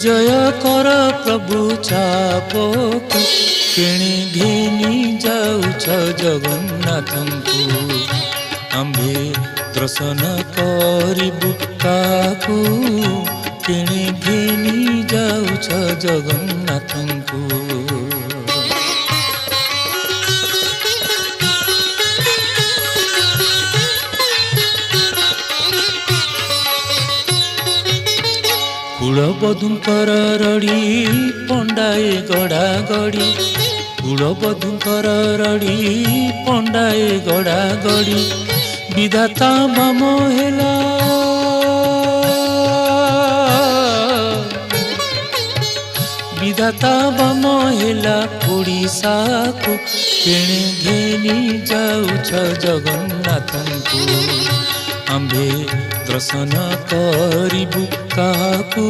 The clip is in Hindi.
जय कर प्रभु चापकु किणी घेनी जाउछ जगन्नाथंकु आम्भे दर्शन करिबु काकु किणी घेनी जाउछ जगन्नाथंकु। कुलबधुंकर रड़ी पंडाए गड़ा गड़ी कुलबधुंकर रड़ी पंडाए गड़ा गड़ी विधाता बाम हेला विधाता बाम हेला ओडिशा को केणे घेनी जाउछ जगन्नाथंकु आम्भे दर्शन करिबु काकु